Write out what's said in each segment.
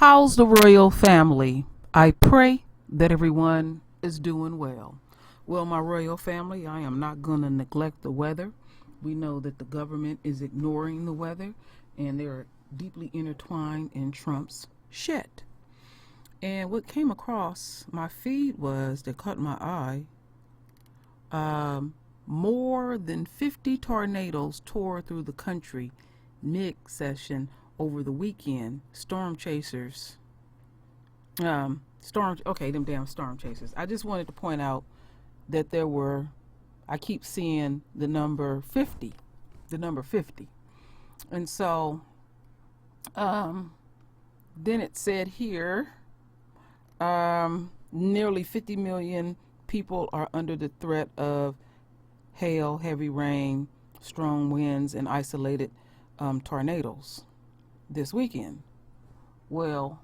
How's the royal family? I pray that everyone is doing well. Well, my royal family, I am not going to neglect the weather. We know that the government is ignoring the weather, and they're deeply intertwined in Trump's shit. And what came across my feed was, that caught my eye, more than 50 tornadoes tore through the country mid-session over the weekend. Storm chasers. Them damn storm chasers. I just wanted to point out that I keep seeing the number 50. And so, then it said here, nearly 50 million people are under the threat of hail, heavy rain, strong winds, and isolated tornadoes this weekend. Well,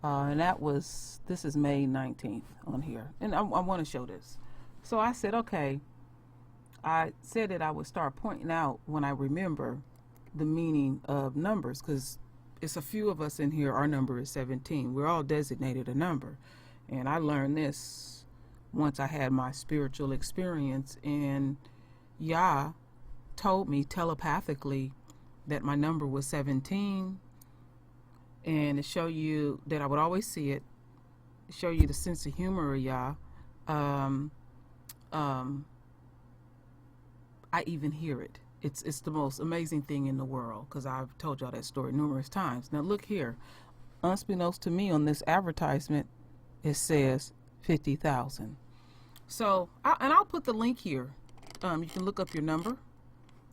and this is May 19th on here. And I want to show this. So I said, okay, I said that I would start pointing out when I remember the meaning of numbers, because it's a few of us in here, our number is 17. We're all designated a number. And I learned this once I had my spiritual experience, and Yah told me telepathically that my number was 17, and to show you that I would always see it, show you the sense of humor of Yah. I even hear it. It's the most amazing thing in the world, because I've told y'all that story numerous times. Now look here, unbeknownst to me on this advertisement, it says 50,000. So, I'll put the link here. You can look up your number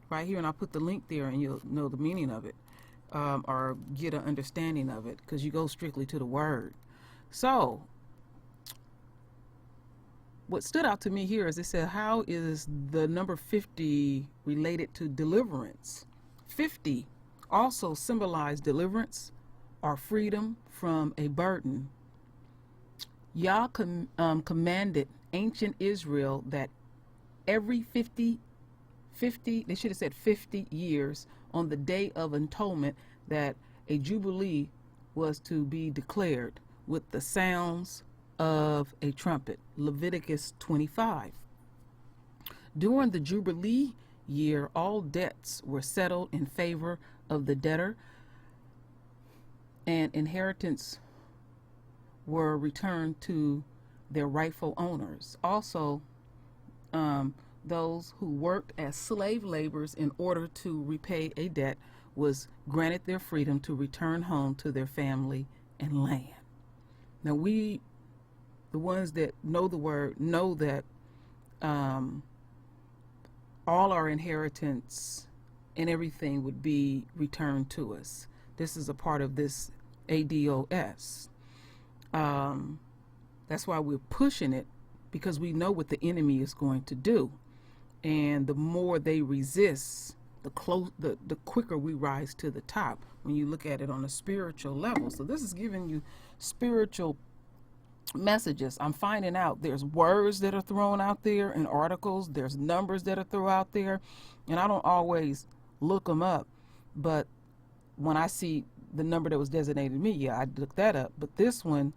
right here, and I'll put the link there, and you'll know the meaning of it, or get an understanding of it, because you go strictly to the word. So, what stood out to me here is it said, how is the number 50 related to deliverance? 50 also symbolized deliverance or freedom from a burden. Yah commanded ancient Israel that every 50, they should have said 50 years, on the Day of Atonement, that a jubilee was to be declared with the sounds of a trumpet. Leviticus 25. During the jubilee year, all debts were settled in favor of the debtor, and inheritance were returned to their rightful owners. Also, those who worked as slave laborers in order to repay a debt was granted their freedom to return home to their family and land. Now we, the ones that know the word, know that all our inheritance and everything would be returned to us. This is a part of this ADOS. That's why we're pushing it, because we know what the enemy is going to do. And the more they resist, the quicker we rise to the top, when you look at it on a spiritual level. So this is giving you spiritual messages. I'm finding out there's words that are thrown out there in articles, there's numbers that are thrown out there, and I don't always look them up, but when I see the number that was designated to me, yeah, I look that up. But this one,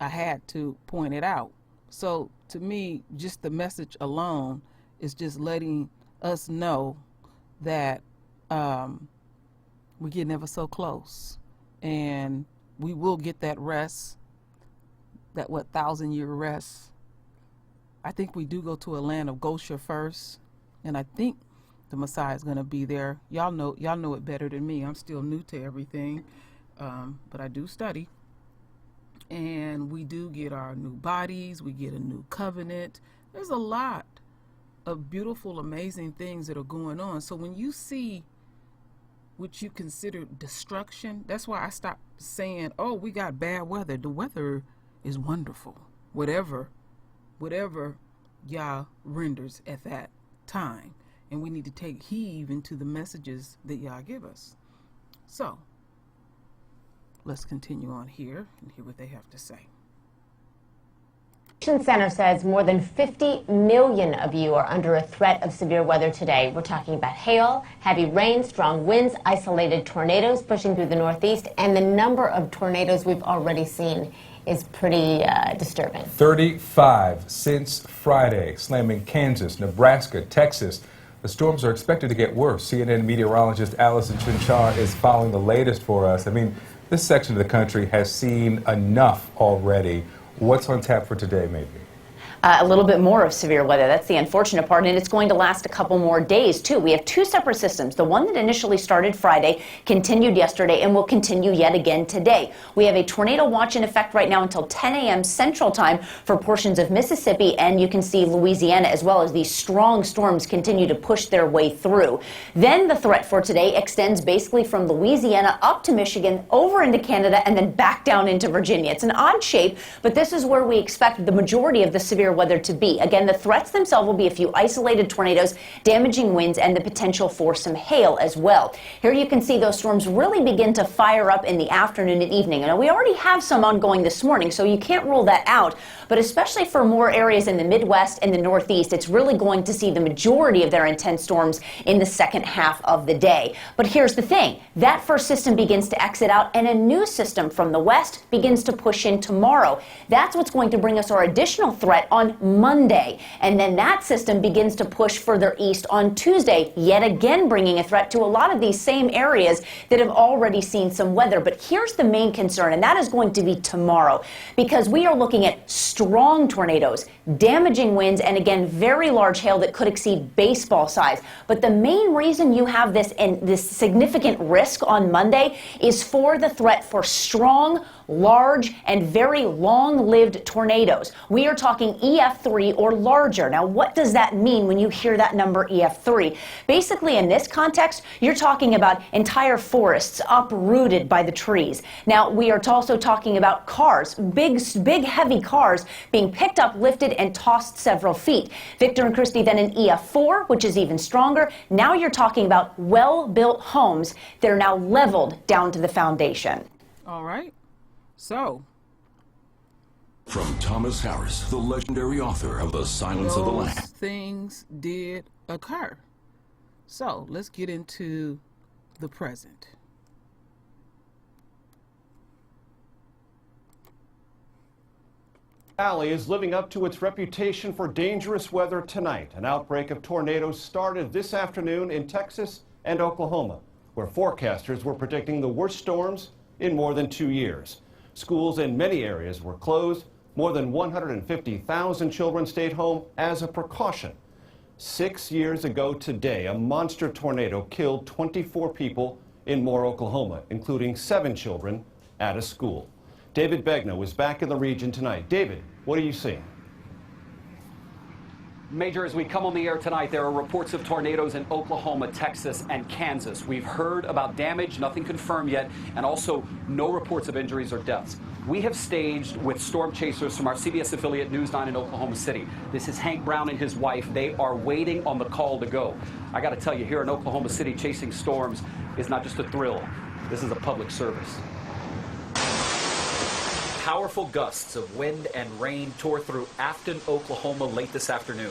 I had to point it out. So to me, just the message alone is just letting us know that we're getting ever so close, and we will get that rest, that 1,000-year rest. I think we do go to a land of Goshen first, and I think the Messiah is going to be there. Y'all know it better than me. I'm still new to everything, but I do study. And we do get our new bodies, we get a new covenant. There's a lot of beautiful, amazing things that are going on. So when you see what you consider destruction, that's why I stopped saying, oh, we got bad weather. The weather is wonderful. Whatever Yah renders at that time. And we need to take heed into the messages that Yah give us. So, let's continue on here and hear what they have to say. Center says more than 50 million of you are under a threat of severe weather today. We're talking about hail, heavy rain, strong winds, isolated tornadoes pushing through the Northeast, and the number of tornadoes we've already seen is pretty disturbing. 35 since Friday, slamming Kansas, Nebraska, Texas. The storms are expected to get worse. CNN meteorologist Allison Chinchar is following the latest for us. I mean, this section of the country has seen enough already. What's on tap for today, maybe? A little bit more of severe weather. That's the unfortunate part, and it's going to last a couple more days, too. We have two separate systems. The one that initially started Friday continued yesterday and will continue yet again today. We have a tornado watch in effect right now until 10 a.m. Central Time for portions of Mississippi, and you can see Louisiana as well, as these strong storms continue to push their way through. Then the threat for today extends basically from Louisiana up to Michigan, over into Canada, and then back down into Virginia. It's an odd shape, but this is where we expect the majority of the severe weather to be. Again, the threats themselves will be a few isolated tornadoes, damaging winds, and the potential for some hail as well. Here you can see those storms really begin to fire up in the afternoon and evening. Now, we already have some ongoing this morning, so you can't rule that out. But especially for more areas in the Midwest and the Northeast, it's really going to see the majority of their intense storms in the second half of the day. But here's the thing. That first system begins to exit out, and a new system from the west begins to push in tomorrow. That's what's going to bring us our additional threat on Monday. And then that system begins to push further east on Tuesday, yet again bringing a threat to a lot of these same areas that have already seen some weather. But here's the main concern, and that is going to be tomorrow, because we are looking at strong tornadoes, damaging winds, and again, very large hail that could exceed baseball size. But the main reason you have this significant risk on Monday is for the threat for strong, large, and very long-lived tornadoes. We are talking EF3 or larger. Now, what does that mean when you hear that number EF3? Basically, in this context, you're talking about entire forests uprooted by the trees. Now, we are also talking about cars, big, heavy cars being picked up, lifted, and tossed several feet. Victor and Christy, then an EF4, which is even stronger. Now you're talking about well-built homes that are now leveled down to the foundation. All right. So, from Thomas Harris, the legendary author of The Silence of the Lambs. Those things did occur. So, let's get into the present. Valley is living up to its reputation for dangerous weather tonight. An outbreak of tornadoes started this afternoon in Texas and Oklahoma, where forecasters were predicting the worst storms in more than 2 years. Schools in many areas were closed. More than 150,000 children stayed home as a precaution. 6 years ago today, a monster tornado killed 24 people in Moore, Oklahoma, including 7 children at a school. David Begnaud is back in the region tonight. David, what are you seeing? Major, as we come on the air tonight, there are reports of tornadoes in Oklahoma, Texas, and Kansas. We've heard about damage, nothing confirmed yet, and also no reports of injuries or deaths. We have staged with storm chasers from our CBS affiliate News 9 in Oklahoma City. This is Hank Brown and his wife. They are waiting on the call to go. I got to tell you, here in Oklahoma City, chasing storms is not just a thrill. This is a public service. Powerful gusts of wind and rain tore through Afton, Oklahoma late this afternoon.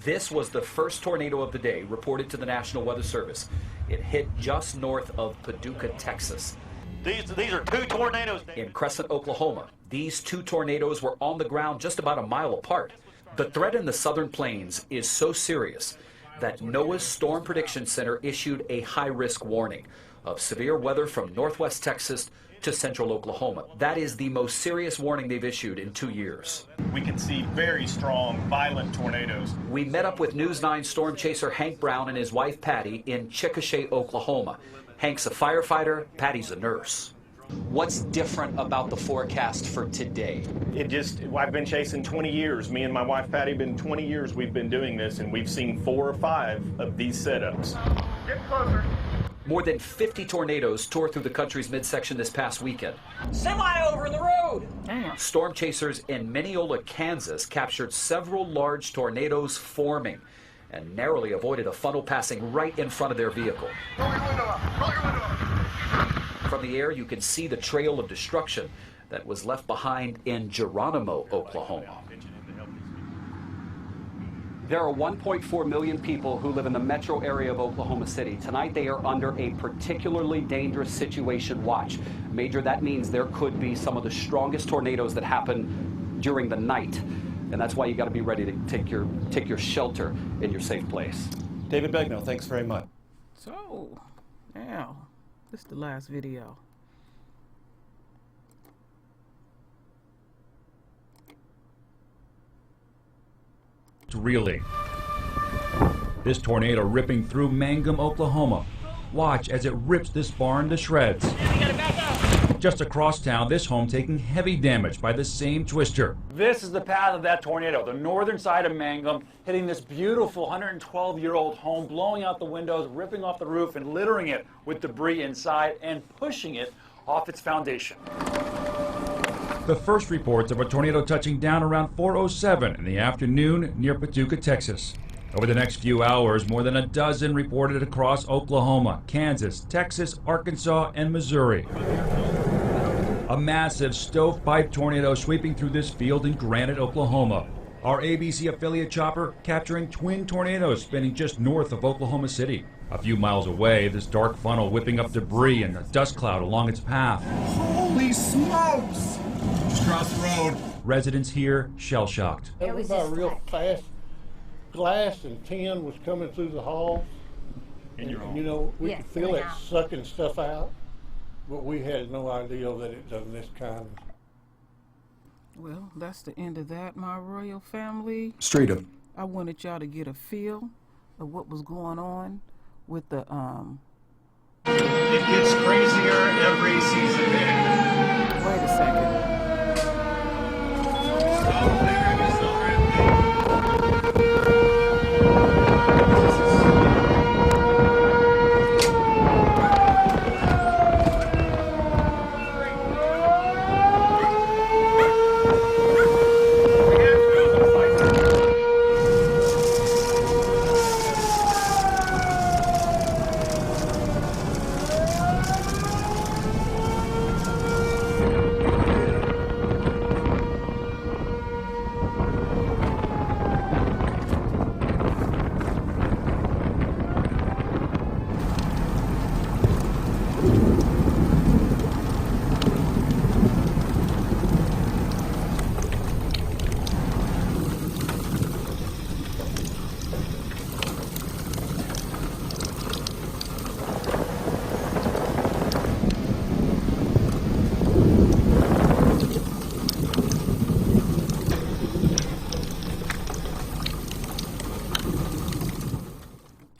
This was the first tornado of the day reported to the National Weather Service. It hit just north of Paducah, Texas. These are 2 tornadoes. In Crescent, Oklahoma, these 2 tornadoes were on the ground just about a mile apart. The threat in the southern plains is so serious that NOAA's Storm Prediction Center issued a high-risk warning of severe weather from northwest Texas to central Oklahoma. That is the most serious warning they've issued in 2 years. We can see very strong, violent tornadoes. We met up with News 9 storm chaser Hank Brown and his wife Patty in Chickasha, Oklahoma. Hank's a firefighter, Patty's a nurse. What's different about the forecast for today? I've been chasing 20 years. Me and my wife Patty have been 20 years we've been doing this, and we've seen 4 or 5 of these setups. Get closer. More than 50 tornadoes tore through the country's midsection this past weekend. Semi over in the road! Storm chasers in Mineola, Kansas captured several large tornadoes forming and narrowly avoided a funnel passing right in front of their vehicle. From the air, you can see the trail of destruction that was left behind in Geronimo, Oklahoma. There are 1.4 million people who live in the metro area of Oklahoma City. Tonight, they are under a particularly dangerous situation watch. Major, that means there could be some of the strongest tornadoes that happen during the night. And that's why you got to be ready to take your shelter in your safe place. David Begnaud, thanks very much. So, now, this is the last video. Reeling. This tornado ripping through Mangum, Oklahoma. Watch as it rips this barn to shreds. Just across town, this home taking heavy damage by the same twister. This is the path of that tornado, the northern side of Mangum, hitting this beautiful 112-year-old home, blowing out the windows, ripping off the roof, and littering it with debris inside and pushing it off its foundation. The first reports of a tornado touching down around 4:07 in the afternoon near Paducah, Texas. Over the next few hours, more than a dozen reported across Oklahoma, Kansas, Texas, Arkansas, and Missouri. A massive stovepipe tornado sweeping through this field in Granite, Oklahoma. Our ABC affiliate chopper capturing twin tornadoes spinning just north of Oklahoma City. A few miles away, this dark funnel whipping up debris and a dust cloud along its path. Holy smokes! Just across the road. Residents here shell-shocked. Everybody real fast. Glass and tin was coming through the hall. And you know, we could feel it sucking stuff out, but we had no idea that it done this kind. Well, that's the end of that, my royal family. Straight up. I wanted y'all to get a feel of what was going on with the It gets crazier every season. Wait a second.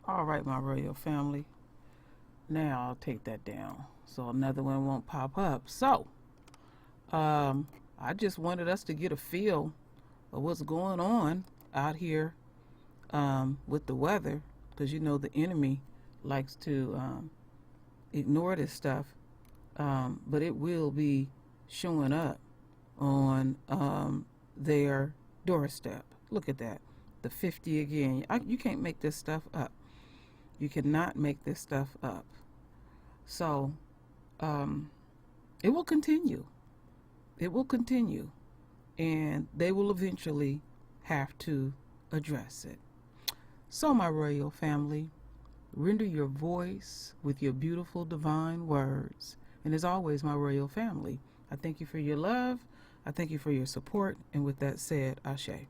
All right, my royal family. Now I'll take that down so another one won't pop up. So, I just wanted us to get a feel of what's going on out here with the weather, because you know the enemy likes to ignore this stuff, but it will be showing up on their doorstep. Look at that, the 50 again. You can't make this stuff up. You cannot make this stuff up. So it will continue. It will continue, and they will eventually have to address it. So, my royal family, render your voice with your beautiful divine words. And as always, my royal family, I thank you for your love. I thank you for your support. And with that said, Ashe.